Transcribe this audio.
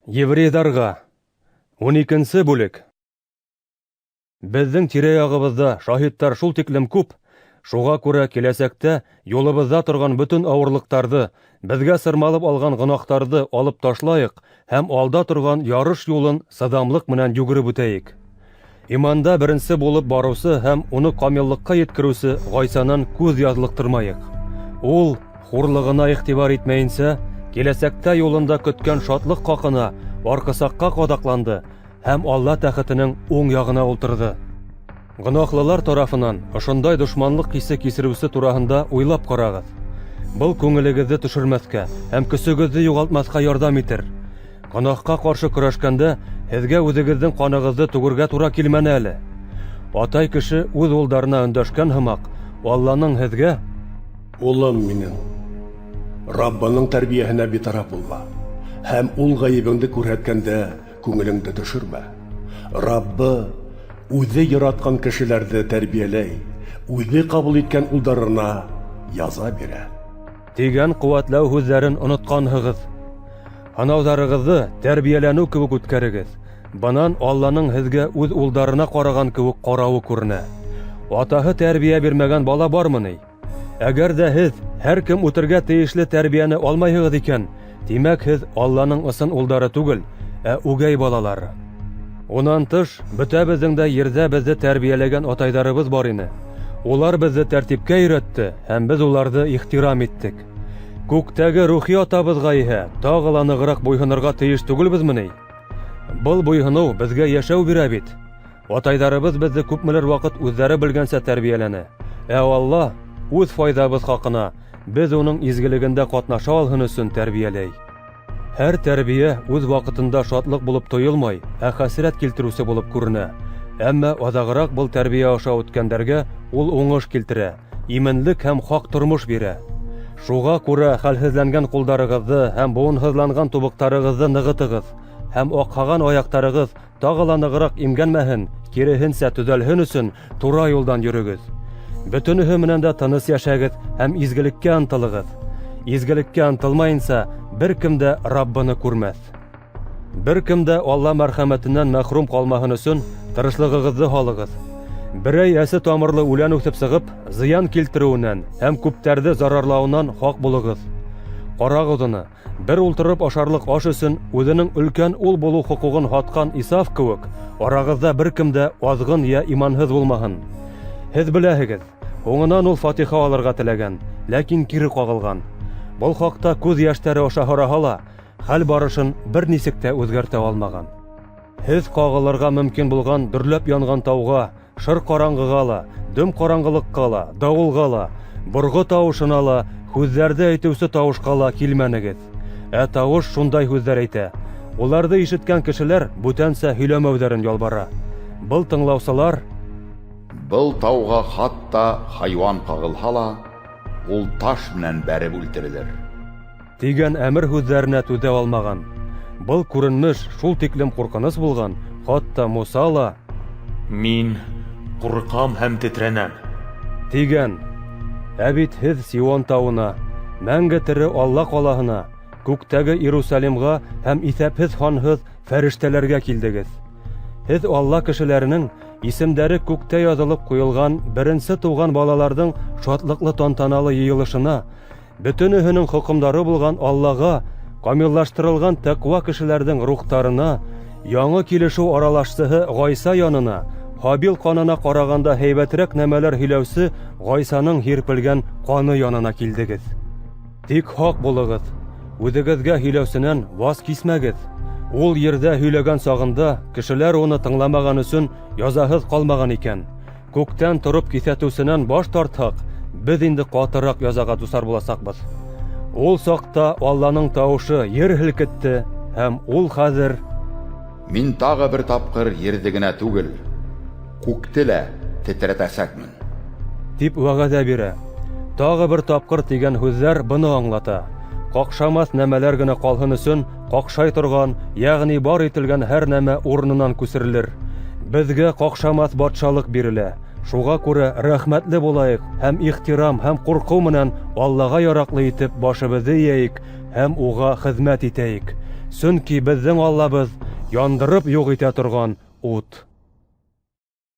Еврейларга 12 бүлек. Безнең тирә-ягыбызда шаһиттар шул тиклем күп, шуга күрә киләсәктә юлыбызда торган бөтен авырлыктарны, безгә сырмалып алган гынахтарны алып ташлайык һәм алда торган ярыш юлын садамлык менән югырып үтәйек. Иманда беренче булып барусы һәм уны камиллыкка yetkерүсе Гайсанан күз язлыктырмайык. Ул хурлыгына игътибар итмәенсә, киләсәктә юлында көткән шатлык хакына аркысакка кадакланды һәм Алла тәхетенең уң ягына ултырды. Гынахлылар тарафынан ошондай дошманлык хисе кисерүсе турасында уйлап карагыз. Был күңелегезне төшермәскә һәм көсегезне югалтмаска ярдәм итер. Гынахка каршы көрәшкәндә һезгә үзегезнең каныгызны түгергә туры килмәне әле. Атай кеше үз улдарына өндәшкән һымак, Алланың һезгә: «Улым минем, Раббының тәрбияһенә битараф булма, һәм ул гаебеңде күрһәткәндә күңелеңде төшермә. Раббы үзе яраткан кешеләрне тәрбияләй, үзе кабул иткән улдарына яза бирә» дигән куәтләү һүзләрен онытканһыгыз. Һанауҙарығыҙҙы тәрбиәләнеү кеүек үткәрегеҙ. Бынан Алланың һеҙгә үҙ улдарына ҡараған кеүек ҡарауы күренә. Атаһы тәрбиә бирмәгән бала бармы ни? Әгәр дә һеҙ һәр кем үтергә тейешле тәрбиәне алмайһығыҙ икән, тимәк һеҙ Алланың ысын улдары түгел, ә үгәй балалары. Унан тыш, бөтәбеҙҙең дә ерҙә беҙҙе тәрбиәләгән атайҙарыбыҙ бар ине. Улар беҙҙе тәртипкә өйрәтте һәм беҙ уларҙы ихтирам иттек. Күктәге рухи атабыҙға иһә тағы ла нығыраҡ буйһонорға тейеш түгелбеҙме ни? Был буйһыныу беҙгә йәшәү бирә бит. Атайҙарыбыҙ беҙҙе күпмелер ваҡыт үҙҙәре белгәнсә тәрбиәләне. Ә Алла үҙ файҙабыҙ хаҡына беҙ уның изгелегендә ҡатнаша алһын өсөн тәрбиәләй. Һәр тәрбиә үҙ ваҡытында шатлыҡ булып тойолмай, ә хәсрәт килтерүсе булып күренә. Әммә аҙағыраҡ был тәрбиә аша үткәндәргә ул уңыш килтерә, именлек һәм хаҡ тормош бирә. Шуға күрә хәлһеҙләнгән ҡулдарығыҙҙы һәм быуынһыҙланған тубыҡтарығыҙҙы нығытығыҙ һәм аҡһаған аяҡтарығыҙ тағы ла нығыраҡ имгәнмәһен, киреһенсә төҙәлһен өсөн тура юлдан йөрөгөҙ. Бөтөнөһө менән дә тыныс йәшәгеҙ һәм изгелеккә ынтылығыҙ. Изгелеккә ынтылмайынса, бер кем дә Раббыны күрмәҫ. Бер кем дә Алла мәрхәмәтенән мәхрүм ҡалмаһын өсөн тырышлығығыҙҙы һалығыҙ. Берәй әсе тамырлы үлән үҫеп сығып, зыян килтереүенән һәм күптәрҙе зарарлауынан хаҡ булығыҙ. Ҡарағыҙ уны, бер ултырып ашарлыҡ аш өсөн үҙенең өлкән ул булыу хоҡуғын һатҡан Исав кеүек, арағыҙҙа бер кем дә аҙғын йә иманһыҙ булмаһын. Һеҙ беләһегеҙ, һуңынан ул фатиха алырға теләгән, ләкин кире ҡағылған. Был хаҡта күҙ йәштәре аша һораһа ла, хәл барышын бер нисек тә үҙгәртә алмаған. Һеҙ ҡағылырға мөмкин булған дөрләп янған тауға, шыр ҡараңғыға ла, дөм ҡараңғылыҡҡа ла, дауылға ла, борғо тауышына ла, һүҙҙәрҙе әйтеүсе тауышҡа ла килмәнегеҙ. Ә тауыш шундай һүҙҙәр әйтә. Уларҙы ишеткән кешеләр бүтәнсә һөйләмәүҙәрен ялбара. Был тыңлаусылар: «Был тауға хатта хайван ҡағылһа ла, ул таш менән бәреп үлтерелер» тигән әмер һүҙҙәренә түҙә алмаған. Был күренмеш шул тиклем ҡурҡыныс булған, хатта Муса ла: «Мин ҡурҡам һәм тетрәнәм» тигән. Ә бит һеҙ Сион тауына, мәңге тере Алла ҡалаһына, күктәге Иерусалимға һәм иҫәпһеҙ һанһыҙ фәрештәләргә килдегеҙ. Һеҙ Алла кешеләренең исемдәре күктә яҙылып ҡуйылған беренсе тыуған балаларҙың шатлыҡлы тантаналы йыйылышына, бөтөнөһөнөң хоҡомдары булған Аллаға, камиллаштырылған тәҡуа кешеләрҙең рухтарына, яңы килешеү аралашсыһы Ғайса янына, Хабил ҡанына ҡарағанда һәйбәтерәк нәмәләр һөйләүсе Ғайсаның һирпелгән ҡаны янына килдегеҙ. Тик хаҡ булығыҙ, үҙегеҙгә һөйләүсенән ваз кисмәгеҙ. Ул ерҙә һөйләгән сағында кешеләр уны тыңламаған өсөн язаһыҙ ҡалмаған икән. Күктән тороп киҫәтеүсенән баш тартһаҡ, беҙ инде ҡатыраҡ язаға дусар буласаҡбыҙ. Ул саҡта Алланың тауышы ер һелкетте һәм ул хәҙер: «Мин тағы бер тапҡыр ерҙе генә түгел, күкте лә тетрәтәсәкмен» тип вәғәҙә бирә. Тағы бер тапҡыр тигән һүҙҙәр быны аңлата. Ҡаҡшамаҫ нәмәләр генә ҡалһын өсөн ҡаҡшай торған, йәғни бар ителгән һәр нәмә урынынан күсерелер. Беҙгә ҡаҡшамаҫ батшалыҡ бирелә. Шуға күрә рәхмәтле булайыҡ һәм ихтирам һәм ҡурҡыу менән Аллаға яраҡлы итеп башыбыҙҙы йәйек һәм уға хеҙмәт итәйек. Сөнки безнең Аллабыз яндырып юк итә торган ут.